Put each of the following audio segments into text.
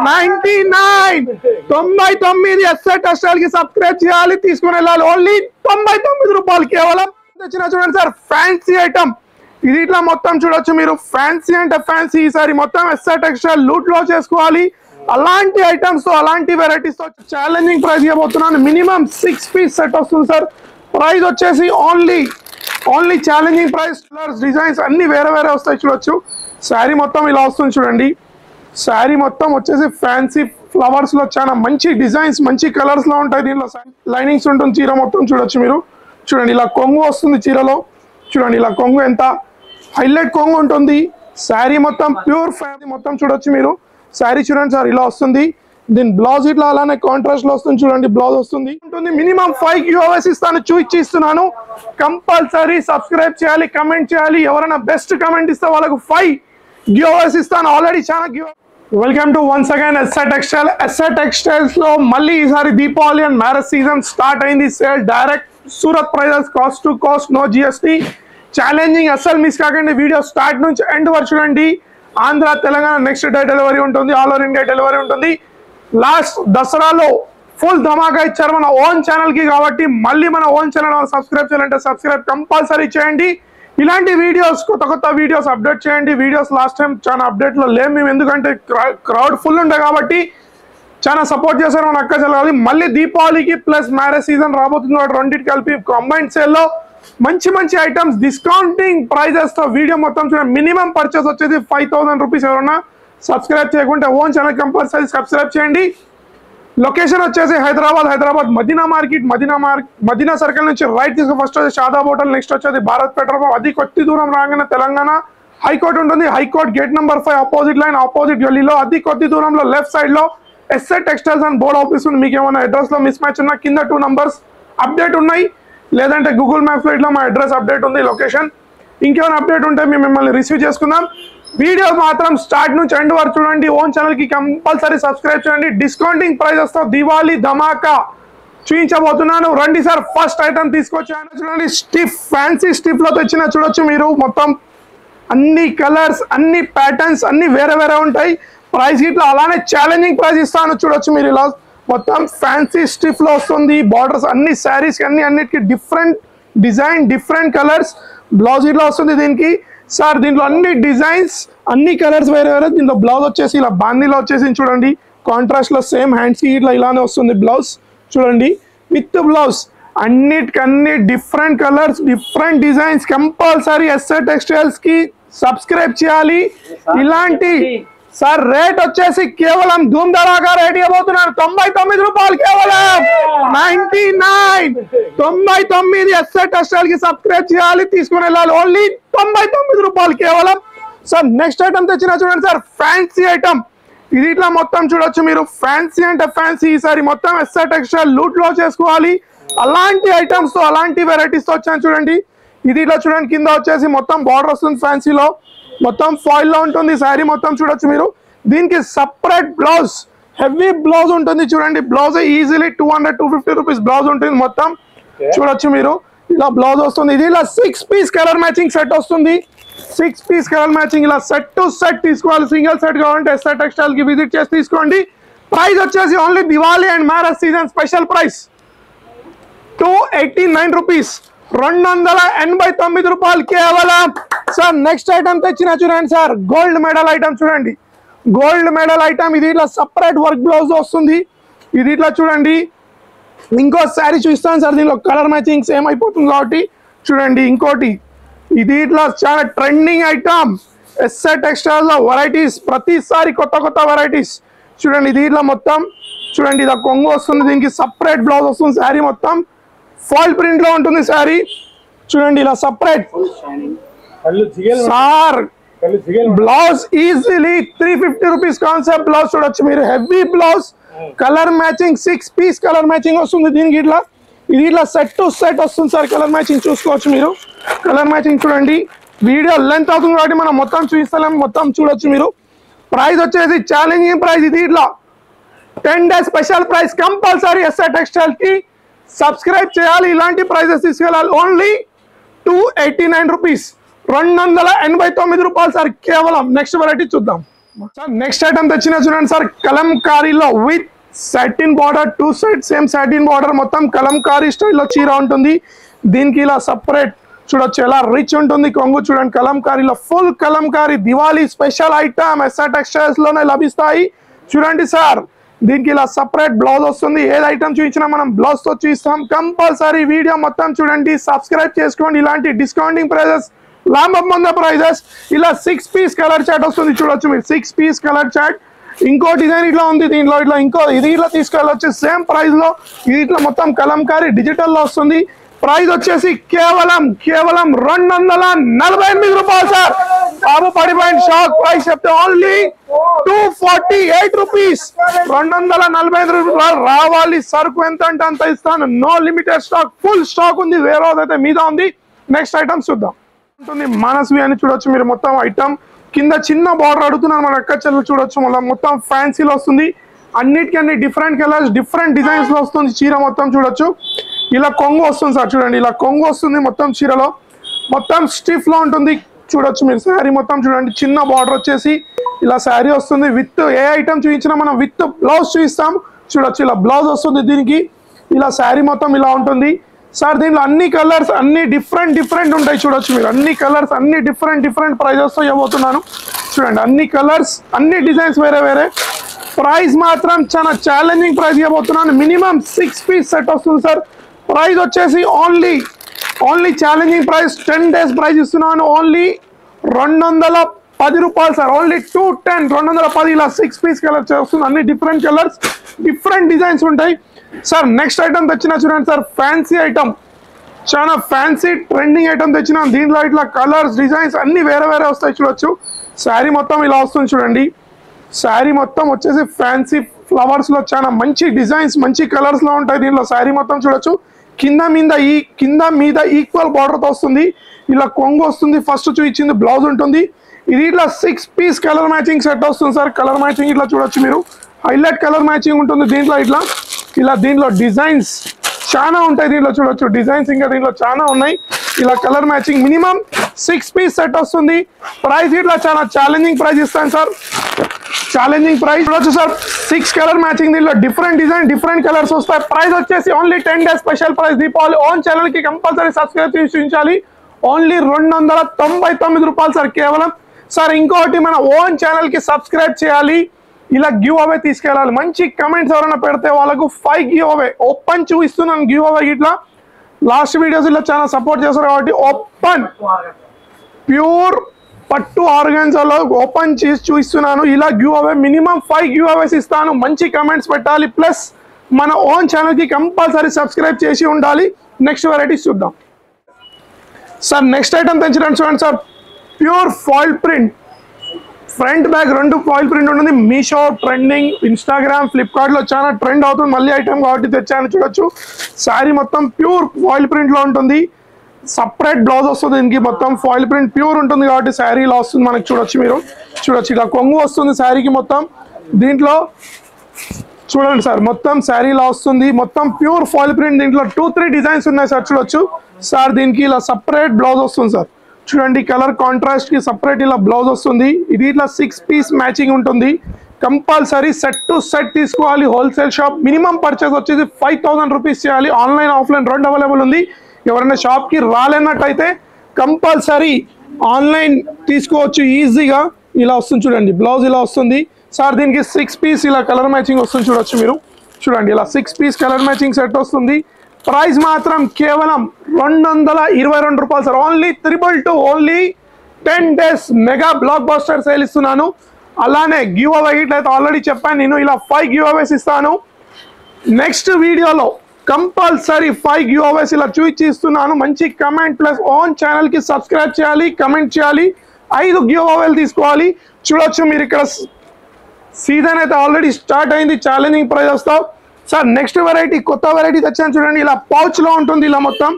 99 SR textile కి subscribe చేయాలి, తీసుకుని వెళ్ళాలి. ఓన్లీ 99 రూపాయలు కేవలం. చూడండి సార్, ఫ్యాన్సీ ఐటమ్ ఇది. ఇట్లా మొత్తం చూడొచ్చు మీరు. ఫ్యాన్సీ అంటే ఫ్యాన్సీ. ఈసారి మొత్తం ఎస్ఆర్ టెక్స్టైల్ లూట్ లో చేసుకోవాలి. అలాంటి ఐటమ్స్ తో, అలాంటి వెరైటీస్ తో ఛాలెంజింగ్ ప్రైస్ ఇవ్వబోతున్నాను. మినిమం 6 పీస్ సెట్ వస్తుంది సార్. ప్రైస్ వచ్చేసి only challenging price. Colours, designs అన్ని వేరే వేరే వస్తాయి. చూడొచ్చు శారీ మొత్తం ఇలా వస్తుంది చూడండి. శారీ మొత్తం వచ్చేసి ఫ్యాన్సీ ఫ్లవర్స్ లో చాలా మంచి డిజైన్స్, మంచి కలర్స్ లో ఉంటాయి. దీనిలో లైనింగ్స్ ఉంటుంది. చీర మొత్తం చూడొచ్చు మీరు. చూడండి ఇలా కొంగు వస్తుంది చీరలో. చూడండి ఇలా కొంగు ఎంత హైలైట్ కొంగు ఉంటుంది. శారీ మొత్తం ప్యూర్ ఫ్యాన్సీ మొత్తం చూడొచ్చు మీరు. శారీ చూడండి సార్ ఇలా వస్తుంది. దీని బ్లౌజ్ ఇట్లా అలానే కాంట్రాస్ట్ లో వస్తుంది చూడండి. బ్లౌజ్ వస్తుంది. మినిమం 5 గివ్అవేస్ ఇస్తాను, ఇస్తున్నాను. కంపల్సరీ సబ్స్క్రైబ్ చేయాలి, కమెంట్ చేయాలి. ఎవరైనా బెస్ట్ కమెంట్ ఇస్తే వాళ్ళకు 5 గివ్అవేస్ ఇస్తాను. ఆల్రెడీ చాలా give. Welcome to once again SR textile. SR textiles లో మళ్ళీ ఈసారి Deepavali and marriage season start అయింది. Sale direct Surat prices, cost to cost, no GST. Challenging అస్సలు మిస్ కాకండి. వీడియో స్టార్ట్ నుంచి ఎండ్ వరకు చూడండి. Andhra, Telangana next day delivery ఉంటుంది. ఆల్ ఓవర్ ఇండియా డెలివరీ ఉంటుంది. లాస్ట్ దసరాలో ఫుల్ ధమాకా ఇచ్చారు మన ఓన్ ఛానల్ కి. కాబట్టి మళ్ళీ మన ఓన్ ఛానల్ సబ్స్క్రైబ్ చేయాలంటే సబ్స్క్రైబ్ కంపల్సరీ చేయండి. ఇలాంటి వీడియోస్, కొత్త వీడియోస్ అప్డేట్ చేయండి. వీడియోస్ లాస్ట్ టైం చాలా అప్డేట్ లో లేము మేము, ఎందుకంటే క్రౌడ్ ఫుల్ ఉండే కాబట్టి. చాలా సపోర్ట్ చేశారు మన అక్క చెల్లెలు. మళ్ళీ దీపావళికి ప్లస్ మ్యారేజ్ సీజన్ రాబోతుంది కాబట్టి రెండింటికి కలిపి కంబైన్డ్ సేల్ లో మంచి ఐటమ్స్ డిస్కౌంటింగ్ ప్రైజెస్ తో వీడియో మొత్తం చూడండి. మినిమం పర్చేస్ వచ్చేసి 5000 రూపీస్. ఎవరన్నా సబ్స్క్రైబ్ చేయకుంటే ఓన్ ఛానల్ కంపల్సరీ సబ్స్క్రైబ్ చేయండి. లొకేషన్ వచ్చేసి హైదరాబాద్ మదీనా మార్కెట్. మదీనా సర్కిల్ నుంచి రైట్ తీసుకు ఫస్ట్ వచ్చి షాదాబ్ హోటల్, నెక్స్ట్ వచ్చేది భారత్ పెట్రోల్ పంప్. అది కొద్ది దూరం రాగానే తెలంగాణ హైకోర్టు ఉంటుంది. High court gate number 5 opposite line, opposite గల్లీలో. అది కొద్ది దూరంలో లెఫ్ట్ సైడ్ లో SR textiles and board office ఉంది. మీకు ఏమైనా అడ్రస్ లో మిస్ మ్యాచ్ ఉన్నా కింద 2 నంబర్స్ అప్డేట్ ఉన్నాయి, లేదంటే గూగుల్ మ్యాప్స్ లో ఇట్లా మా అడ్రస్ అప్డేట్ ఉంది, లొకేషన్. ఇంకేమైనా అప్డేట్ ఉంటే మేము మిమ్మల్ని రిసీవ్ చేసుకుందాం. వీడియో మాత్రం స్టార్ట్ నుంచి ఎండ్ వరకు చూడండి. ఓన్ ఛానల్ కి కంపల్సరీ సబ్స్క్రైబ్ చేయండి. డిస్కౌంటింగ్ ప్రైజెస్ తో దివాళీ ధమాకా చూపించబోతున్నాను. రండి సార్. ఫస్ట్ ఐటమ్ తీసుకొచ్చాను చూడండి. స్టిఫ్, ఫ్యాన్సీ స్టిఫ్ లో తెచ్చిన చూడొచ్చు మీరు. మొత్తం అన్ని కలర్స్, అన్ని ప్యాటర్న్స్ అన్ని వేరే వేరే ఉంటాయి. ప్రైస్ ఇట్లా అలానే ఛాలెంజింగ్ ప్రైస్ ఇస్తాను చూడొచ్చు మీరు. ఇలా మొత్తం ఫ్యాన్సీ స్టిఫ్ లో వస్తుంది. బార్డర్స్ అన్ని శారీస్ అన్నిటికీ different design, different colours. Blouse ఇట్లా వస్తుంది దీనికి. సార్ దీంట్లో అన్ని డిజైన్స్, అన్ని కలర్స్ వేరే వేరే. దీంట్లో బ్లౌజ్ వచ్చేసి ఇలా బాందీలో వచ్చేసి చూడండి. కాంట్రాస్ట్ లో సేమ్ హ్యాండ్స్ కి ఇలానే వస్తుంది బ్లౌజ్ చూడండి. విత్ బ్లౌజ్ అన్నిటికన్ని different colours, different designs. Compulsory SR textiles కి సబ్స్క్రైబ్ చేయాలి. ఇలాంటి సార్ రేట్ వచ్చేసి కేవలం ధూమ్ ధడాకా రేట్ ఇవ్వబోతున్నారు. 99 రూపాయలు కేవలం. 99 ఎస్ఆర్ టెక్స్టైల్ కి సబ్స్క్రైబ్ చేయాలి, తీసుకుని వెళ్ళాలి. ఓన్లీ 99 రూపాయలు కేవలం. సార్ నెక్స్ట్ ఐటమ్ తెచ్చిన చూడండి సార్. ఫ్యాన్సీ ఐటమ్ ఇది. ఇట్లా మొత్తం చూడొచ్చు మీరు. ఫ్యాన్సీ అంటే ఫ్యాన్సీ. ఈసారి మొత్తం ఎస్ఆర్ టెక్స్టైల్ లూట్ లో చేసుకోవాలి. అలాంటి ఐటమ్స్ తో, అలాంటి వెరైటీస్ తో వచ్చాను చూడండి. ఇది ఇట్లా చూడండి. కింద వచ్చేసి మొత్తం బార్డర్ వస్తుంది ఫ్యాన్సీలో. మొత్తం ఫాయిల్ లో ఉంటుంది శారీ మొత్తం చూడొచ్చు మీరు. దీనికి సపరేట్ బ్లౌజ్, హెవీ బ్లౌజ్ ఉంటుంది చూడండి. బ్లౌజ్ ఈజీలీ 200-250 రూపీస్ బ్లౌజ్ ఉంటుంది మొత్తం చూడొచ్చు మీరు. ఇలా బ్లౌజ్ వస్తుంది. ఇది ఇలా 6 పీస్ కలర్ మ్యాచింగ్ సెట్ వస్తుంది. 6 పీస్ కలర్ మ్యాచింగ్ ఇలా సెట్ టు సెట్ తీసుకోవాలి. సింగిల్ సెట్ కావాలంటే ఎస్ఆర్ టెక్స్టైల్ కి విజిట్ చేసి తీసుకోండి. ప్రైస్ వచ్చేసి only Diwali and marriage season special price 289 rupees. 289 రూపాయలు కేవలం. సార్ నెక్స్ట్ ఐటమ్ తెచ్చిన చూడండి సార్. గోల్డ్ మెడల్ ఐటమ్ చూడండి. గోల్డ్ మెడల్ ఐటమ్ ఇది ఇట్లా సపరేట్ వర్క్ బ్లౌజ్ వస్తుంది. ఇది ఇట్లా చూడండి. ఇంకో శారీ చూస్తాను సార్. దీనిలో కలర్ మ్యాచింగ్ సేమ్ అయిపోతుంది కాబట్టి చూడండి. ఇంకోటి ఇది ఇట్లా చాలా ట్రెండింగ్ ఐటమ్. ఎస్ఆర్ టెక్స్టైల్ లో వెరైటీస్ ప్రతిసారి కొత్త వెరైటీస్ చూడండి. ఇది ఇట్లా మొత్తం చూడండి. ఇలా కొంగు వస్తుంది. దీనికి సపరేట్ బ్లౌజ్ వస్తుంది. శారీ మొత్తం ఫాయిల్ ప్రింట్ లో ఉంటుంది శారీ చూడండి. ఇలా separate sir blouse easily 350 rupees concept blouse చూడొచ్చు మీరు. Heavy blouse, colour matching 6 piece colour matching వస్తుంది దీనికి. ఇట్లా ఇది ఇట్లా సెట్ టు సెట్ వస్తుంది సార్. కలర్ మ్యాచింగ్ చూసుకోవచ్చు మీరు. కలర్ మ్యాచింగ్ చూడండి. వీడియో లెంత్ అవుతుంది కాబట్టి మనం మొత్తం చూపిస్తాం. మొత్తం చూడొచ్చు మీరు. ప్రైస్ వచ్చేసి ఛాలెంజింగ్ ప్రైస్. ఇది ఇట్లా 10 days special price. Compulsory SR textile కి సబ్స్క్రైబ్ చేయాలి. ఇలాంటి ప్రైజెస్ తీసుకెళ్ళాలి. Only 289 rupees. 289 రూపాయలు సార్ కేవలం. నెక్స్ట్ వెరైటీ చూద్దాం. నెక్స్ట్ ఐటమ్ తెచ్చిన చూడండి సార్, కలంకారీలో with satin border, 2 side same satin border, మొత్తం కలంకారీ స్టైల్లో చీర ఉంటుంది. దీనికి ఇలా సపరేట్ చూడొచ్చు ఎలా రిచ్ ఉంటుంది కొంగు. చూడండి కలంకారీలో full kalamkari Diwali special item SR textiles లోనే లభిస్తాయి. చూడండి సార్, దీనికి ఇలా సపరేట్ బ్లౌజ్ వస్తుంది. ఏది ఐటమ్ చూపించినా మనం బ్లౌజ్ తో చూస్తాం. కంపల్సరీ వీడియో మొత్తం చూడండి, సబ్స్క్రైబ్ చేసుకోండి. ఇలాంటి డిస్కౌంటింగ్ ప్రైజెస్, లాభం ప్రైజెస్. ఇలా 6 పీస్ కలర్ చార్ట్ వస్తుంది చూడొచ్చు మీరు, 6 పీస్ కలర్ చార్ట్. ఇంకో డిజైన్ ఇట్లా ఉంది, దీంట్లో ఇట్లా ఇంకో ఇది ఇట్లా తీసుకెళ్ళొచ్చు సేమ్ ప్రైస్ లో. ఇది ఇట్లా మొత్తం కలంకారీ డిజిటల్ లో వస్తుంది. ప్రైస్ వచ్చేసి కేవలం 248 రూపాయలు సార్. బాబు పడిపోయిన షాక్ ప్రైస్ చెప్తే ఓన్లీ 248 రూపీస్. 245 రూపాయలు రావాలి. సరుకు ఎంత అంటే అంత ఇస్తాను. No limited stock, full stock ఉంది. వేరే అయితే మీద ఉంది. నెక్స్ట్ ఐటమ్ చూద్దాం. ఉంటుంది మనస్వి అని చూడొచ్చు మీరు. మొత్తం ఐటమ్ కింద చిన్న బార్డర్ అడుగుతున్నారు మన అక్క చెల్లెలు చూడొచ్చు. మళ్ళీ మొత్తం ఫ్యాన్సీలో వస్తుంది. అన్నిటికీ అన్ని డిఫరెంట్ కలర్స్, డిఫరెంట్ డిజైన్స్ లో వస్తుంది చీర మొత్తం చూడొచ్చు. ఇలా కొంగు వస్తుంది సార్, చూడండి ఇలా కొంగు వస్తుంది మొత్తం చీరలో. మొత్తం స్టిఫ్ లో ఉంటుంది చూడొచ్చు మీరు. శారీ మొత్తం చూడండి, చిన్న బార్డర్ వచ్చేసి ఇలా శారీ వస్తుంది. విత్ ఏ ఐటమ్ చూపించినా మనం విత్ బ్లౌజ్ చూపిస్తాం. చూడొచ్చు ఇలా బ్లౌజ్ వస్తుంది దీనికి. ఇలా శారీ మొత్తం ఇలా ఉంటుంది సార్. దీంట్లో అన్ని కలర్స్ అన్ని డిఫరెంట్ ఉంటాయి చూడొచ్చు మీరు. అన్ని కలర్స్ అన్ని డిఫరెంట్ ప్రైజెస్ తో ఇవ్వబోతున్నాను. చూడండి అన్ని కలర్స్ అన్ని డిజైన్స్ వేరే. ప్రైస్ మాత్రం చాలా ఛాలెంజింగ్ ప్రైస్ ఇవ్వబోతున్నాను. మినిమం 6 పీస్ సెట్ వస్తుంది సార్. ప్రైస్ వచ్చేసి only challenging price 10 days price ఇస్తున్నాను. ఓన్లీ 210 రూపాయలు సార్. ఓన్లీ 210 ఇలా 6 పీస్ కలర్స్ వస్తుంది. అన్ని డిఫరెంట్ కలర్స్, డిఫరెంట్ డిజైన్స్ ఉంటాయి సార్. నెక్స్ట్ ఐటమ్ తెచ్చిన చూడండి సార్, ఫ్యాన్సీ ఐటమ్. చాలా ఫ్యాన్సీ ట్రెండింగ్ ఐటమ్ తెచ్చిన. దీంట్లో ఇట్లా కలర్స్ డిజైన్స్ అన్ని వేరే వస్తాయి చూడొచ్చు. శారీ మొత్తం ఇలా వస్తుంది చూడండి. శారీ మొత్తం వచ్చేసి ఫ్యాన్సీ ఫ్లవర్స్ లో చాలా మంచి డిజైన్స్, మంచి కలర్స్ లో ఉంటాయి దీంట్లో. శారీ మొత్తం చూడొచ్చు. కింద మీద ఈక్వల్ బార్డర్ తో వస్తుంది. ఇలా కొంగు వస్తుంది. ఫస్ట్ చూపించింది బ్లౌజ్ ఉంటుంది. ఇది ఇట్లా 6 పీస్ కలర్ మ్యాచింగ్ సెట్ వస్తుంది సార్. కలర్ మ్యాచింగ్ ఇట్లా చూడొచ్చు మీరు. హైలైట్ కలర్ మ్యాచింగ్ ఉంటుంది దీంట్లో. దీంట్లో డిజైన్స్ చాలా ఉంటాయి దీంట్లో చూడొచ్చు. డిజైన్స్ ఇంకా దీంట్లో చాలా ఉన్నాయి. ఇలా colour matching minimum 6 piece set వస్తుంది. ప్రైస్ ఇట్లా చాలా ఛాలెంజింగ్ ప్రైస్ ఇస్తాను సార్. ఛాలెంజింగ్ ప్రైస్ చూడొచ్చు సార్. 6 కలర్ మ్యాచింగ్, దీంట్లో డిఫరెంట్ డిజైన్, డిఫరెంట్ కలర్స్ వస్తాయి. ప్రైస్ వచ్చేసి only 10 days special price. Deepavali own channel కి కంపల్సరీ సబ్స్క్రైబ్ చేయించాలి. ఓన్లీ 299 రూపాయలు సార్ కేవలం. సార్ ఇంకోటి మన ఓన్ ఛానల్ కి సబ్స్క్రైబ్ చేయాలి. ఇలా గివ్ అవే తీసుకెళ్ళాలి. మంచి కమెంట్స్ ఎవరైనా పెడితే వాళ్ళకు 5 గివ్ అవే ఓపెన్ చూపిస్తున్నాను. గివ్ అవే ఇట్లా లాస్ట్ వీడియోస్ ఇలా చాలా సపోర్ట్ చేస్తారు కాబట్టి ఓపెన్ ప్యూర్ పట్టు ఆర్గాన్జాలో ఓపెన్ చేసి చూపిస్తున్నాను. ఇలా గివ్ అవే మినిమం 5 గివ్ అవేస్ ఇస్తాను. మంచి కమెంట్స్ పెట్టాలి. ప్లస్ మన ఓన్ ఛానల్ కి కంపల్సరీ సబ్స్క్రైబ్ చేసి ఉండాలి. నెక్స్ట్ వెరైటీస్ చూద్దాం సార్. నెక్స్ట్ ఐటమ్ తెచ్చినట్టు చూడండి sir, pure foil print. Front back 2 foil print ఉంటుంది. మీషో ట్రెండింగ్, ఇన్స్టాగ్రామ్, ఫ్లిప్కార్ట్ లో చాలా ట్రెండ్ అవుతుంది. మళ్ళీ ఐటమ్ కాబట్టి తెచ్చాను చూడొచ్చు. శారీ మొత్తం ప్యూర్ ఫాయిల్ ప్రింట్ లో ఉంటుంది. సపరేట్ బ్లౌజ్ వస్తుంది దీనికి. మొత్తం ఫాయిల్ ప్రింట్ ప్యూర్ ఉంటుంది కాబట్టి శారీ ఇలా వస్తుంది మనకి చూడొచ్చు మీరు. చూడొచ్చు ఇలా కొంగు వస్తుంది శారీకి మొత్తం. దీంట్లో చూడండి సార్, మొత్తం శారీ ఇలా వస్తుంది. మొత్తం ప్యూర్ ఫాయిల్ ప్రింట్. దీంట్లో 2-3 డిజైన్స్ ఉన్నాయి సార్ చూడొచ్చు. సార్ దీనికి ఇలా సపరేట్ బ్లౌజ్ వస్తుంది సార్. చూడండి కలర్ కాంట్రాస్ట్ కి సపరేట్ ఇలా బ్లౌజ్ వస్తుంది. ఇది ఇట్లా 6 పీస్ మ్యాచింగ్ ఉంటుంది. కంపల్సరీ సెట్ టు సెట్ తీసుకోవాలి. హోల్సేల్ షాప్ మినిమం పర్చేస్ వచ్చేసి 5000 రూపీస్ చేయాలి. ఆన్లైన్ ఆఫ్లైన్ 2 అవైలబుల్ ఉంది. ఎవరైనా షాప్ కి రాలేనట్టయితే కంపల్సరీ ఆన్లైన్ తీసుకోవచ్చు ఈజీగా. ఇలా వస్తుంది చూడండి, బ్లౌజ్ ఇలా వస్తుంది సార్. దీనికి 6 పీస్ ఇలా కలర్ మ్యాచింగ్ వస్తుంది చూడొచ్చు మీరు. చూడండి ఇలా 6 పీస్ కలర్ మ్యాచింగ్ సెట్ వస్తుంది. ప్రైస్ మాత్రం కేవలం 222 రూపాయలు sir. Only 222. Only 10 days mega block buster sale ఇస్తున్నాను. అలానే గివ్ అవే ఇట్లయితే ఆల్రెడీ చెప్పాను నేను. ఇలా 5 గివ్ అవేస్ ఇస్తాను. నెక్స్ట్ వీడియోలో కంపల్సరీ 5 గివ్ అవేస్ ఇలా చూసి ఇస్తున్నాను. మంచి కమెంట్ ప్లస్ ఓన్ ఛానల్ కి సబ్స్క్రైబ్ చేయాలి, కమెంట్ చేయాలి. 5 గివ్ అవేలు తీసుకోవాలి. చూడొచ్చు మీరు ఇక్కడ సీజన్ అయితే ఆల్రెడీ స్టార్ట్ అయింది. ఛాలెంజింగ్ ప్రైస్ వస్తావు సార్. నెక్స్ట్ వెరైటీ కొత్త వెరైటీ తెచ్చాను చూడండి. ఇలా పౌచ్ లో ఉంటుంది. ఇలా మొత్తం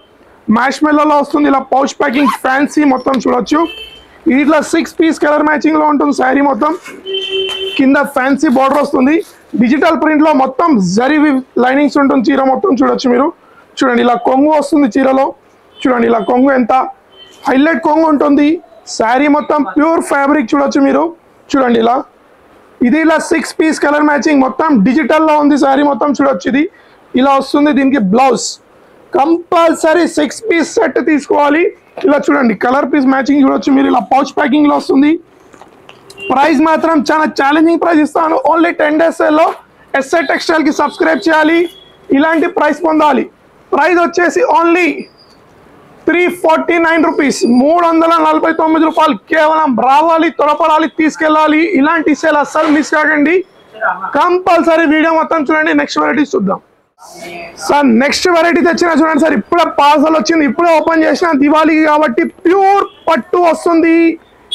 మ్యాష్ మెల్లోలో వస్తుంది. ఇలా పౌచ్ ప్యాకింగ్ ఫ్యాన్సీ మొత్తం చూడొచ్చు. ఇట్లా 6 పీస్ కలర్ మ్యాచింగ్ లో ఉంటుంది శారీ మొత్తం. కింద ఫ్యాన్సీ బార్డర్ వస్తుంది. డిజిటల్ ప్రింట్ లో మొత్తం జరీ లైనింగ్స్ ఉంటుంది చీర మొత్తం చూడొచ్చు మీరు. చూడండి ఇలా కొంగు వస్తుంది చీరలో. చూడండి ఇలా కొంగు ఎంత హైలైట్ కొంగు ఉంటుంది. శారీ మొత్తం ప్యూర్ ఫ్యాబ్రిక్ చూడొచ్చు మీరు. చూడండి ఇలా ఇది ఇలా 6 పీస్ కలర్ మ్యాచింగ్ మొత్తం డిజిటల్లో ఉంది సారీ మొత్తం చూడొచ్చు. ఇది ఇలా వస్తుంది. దీనికి బ్లౌజ్ కంపల్సరీ 6 పీస్ సెట్ తీసుకోవాలి. ఇలా చూడండి కలర్ పీస్ మ్యాచింగ్ చూడొచ్చు మీరు. ఇలా పౌచ్ ప్యాకింగ్లో వస్తుంది. ప్రైస్ మాత్రం చాలా ఛాలెంజింగ్ ప్రైస్ ఇస్తాను. ఓన్లీ 10 days లో ఎస్ఏ టెక్స్టైల్కి సబ్స్క్రైబ్ చేయాలి, ఇలాంటి ప్రైస్ పొందాలి. ప్రైస్ వచ్చేసి ఓన్లీ 349 రూపీస్, 349 రూపాయలు కేవలం. రావాలి, త్వరపడాలి, తీసుకెళ్ళాలి. ఇలాంటి సేల్ అస్సలు మిస్ కాకండి. కంపల్సరీ వీడియో మొత్తం చూడండి. నెక్స్ట్ వెరైటీ చూద్దాం సార్. నెక్స్ట్ వెరైటీ తెచ్చిన చూడండి సార్. ఇప్పుడే పార్సల్ వచ్చింది, ఇప్పుడే ఓపెన్ చేసిన. దివాళీకి కాబట్టి ప్యూర్ పట్టు వస్తుంది.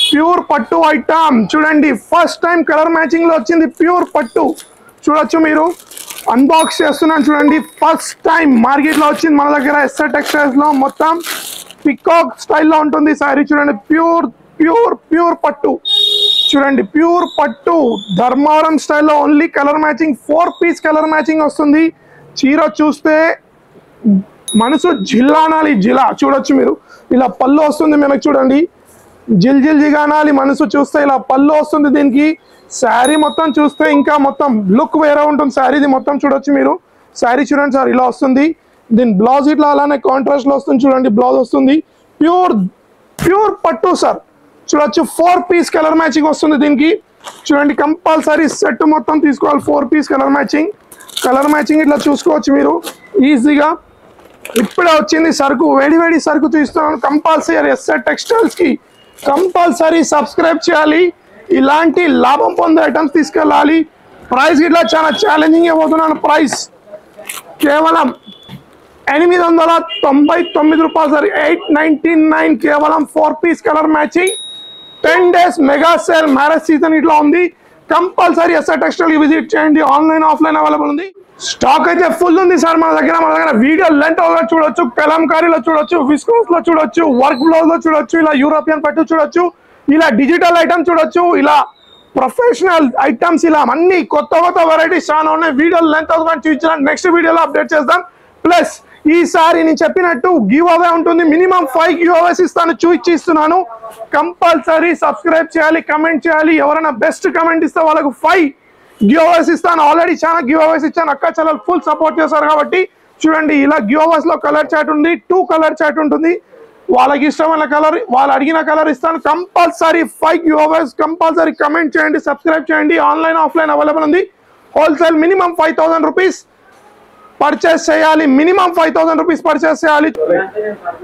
ప్యూర్ పట్టు ఐటమ్ చూడండి. ఫస్ట్ టైం కలర్ మ్యాచింగ్ లో వచ్చింది ప్యూర్ పట్టు. చూడొచ్చు మీరు. అన్బాక్స్ చేస్తున్నాను చూడండి. ఫస్ట్ టైం మార్కెట్ లో వచ్చింది మన దగ్గర ఎస్ఆర్ టెక్స్టైల్స్ లో. మొత్తం పికాక్ స్టైల్లో ఉంటుంది సారీ. చూడండి ప్యూర్ ప్యూర్ ప్యూర్ పట్టు చూడండి. ప్యూర్ పట్టు ధర్మవరం స్టైల్లో only colour matching 4 piece colour matching వస్తుంది. చీర చూస్తే మనసు జిల్లానాలి. జిలా చూడొచ్చు మీరు. ఇలా పళ్ళు వస్తుంది మనకు చూడండి. జిల్ జిల్ జిగానాలి మనసు చూస్తే. ఇలా పళ్ళు వస్తుంది దీనికి. శారీ మొత్తం చూస్తే ఇంకా మొత్తం లుక్ వేరే ఉంటుంది శారీది మొత్తం. చూడొచ్చు మీరు. శారీ చూడండి సార్ ఇలా వస్తుంది. దీని బ్లౌజ్ ఇట్లా అలానే కాంట్రాస్ట్ లో వస్తుంది చూడండి. బ్లౌజ్ వస్తుంది. ప్యూర్ ప్యూర్ పట్టు సార్. చూడొచ్చు 4 పీస్ కలర్ మ్యాచింగ్ వస్తుంది దీనికి. చూడండి కంపల్సరీ సెట్ మొత్తం తీసుకోవాలి. 4 piece colour matching. Colour matching ఇట్లా చూసుకోవచ్చు మీరు ఈజీగా. ఇప్పుడే వచ్చింది సరుకు, వేడి వేడి సరుకు తీస్తున్నాను. కంపల్సరీ ఎస్ఆర్ టెక్స్టైల్స్ కి కంపల్సరీ సబ్స్క్రైబ్ చేయాలి. ఇలాంటి లాభం పొందే ఐటమ్స్ తీసుకెళ్ళాలి. ప్రైస్ ఇట్లా చాలా ఛాలెంజింగ్ ఇవ్వబోతున్నాను. ప్రైస్ కేవలం 899 రూపాయలు సార్. 899 కేవలం 4 piece colour matching. 10 days mega sale. Marriage season ఇట్లా ఉంది. కంపల్సరీ ఎస్ఆర్ టెక్స్టైల్ విజిట్ చేయండి. ఆన్లైన్ ఆఫ్లైన్ అవైలబుల్ ఉంది. స్టాక్ అయితే ఫుల్ ఉంది సార్ మన దగ్గర. వీడియో లెంత్ చూడొచ్చు, కలంకారీలో చూడొచ్చు, విస్కోస్ లో చూడొచ్చు, వర్క్ బ్లౌజ్ లో చూడొచ్చు, ఇలా యూరోపియన్ పట్టు చూడొచ్చు, ఇలా డిజిటల్ ఐటమ్ చూడొచ్చు, ఇలా ప్రొఫెషనల్ ఐటమ్స్, ఇలా అన్ని కొత్త కొత్త వెరైటీస్ చాలా ఉన్నాయి. వీడియో లెంత్ చూపించిన నెక్స్ట్ వీడియోలో అప్డేట్ చేద్దాం. ప్లస్ ఈసారి నేను చెప్పినట్టు గివ్ అవే ఉంటుంది. మినిమం 5 గివ్ అవేస్ ఇస్తాను, ఇస్తున్నాను. కంపల్సరీ సబ్స్క్రైబ్ చేయాలి, కమెంట్ చేయాలి. ఎవరైనా బెస్ట్ కమెంట్ ఇస్తే వాళ్ళకు 5 గివ్ అవేస్ ఇస్తాను. ఆల్రెడీ చాలా గివ్ అవేస్ ఇచ్చాను. అక్క చెల్లెలు ఫుల్ సపోర్ట్ చేశారు కాబట్టి చూడండి. ఇలా గివ్ అవేస్ లో కలర్ చాట్ ఉంది, 2 కలర్ చాట్ ఉంటుంది. వాళ్ళకి ఇష్టమైన కలర్, వాళ్ళు అడిగిన కలర్ ఇస్తాను. Compulsory 5 giveaways. Compulsory comment చేయండి, సబ్స్క్రైబ్ చేయండి. ఆన్లైన్ ఆఫ్లైన్ అవైలబుల్ ఉంది. హోల్సేల్ మినిమం 5000 రూపీస్ పర్చేస్ చేయాలి. మినిమం 5000 రూపీస్ పర్చేస్ చేయాలి.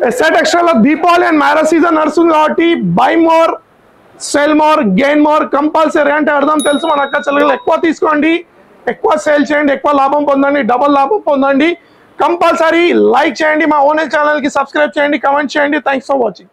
ఎస్ఆర్ టెక్స్టైల్ లో దీపావళి అండ్ మ్యారేజ్ సీజన్ నడుస్తుంది కాబట్టి buy more sale more gain more. Compulsory అంటే అర్థం తెలుసు మన అక్క చెల్లెలు. ఎక్కువ తీసుకోండి, ఎక్కువ సేల్ చేయండి, ఎక్కువ లాభం పొందండి, డబల్ లాభం పొందండి. కంపల్సరీ లైక్ చేయండి, మా ఓన్ ఛానల్ కి సబ్స్క్రైబ్ చేయండి, కమెంట్ చేయండి. Thanks for watching.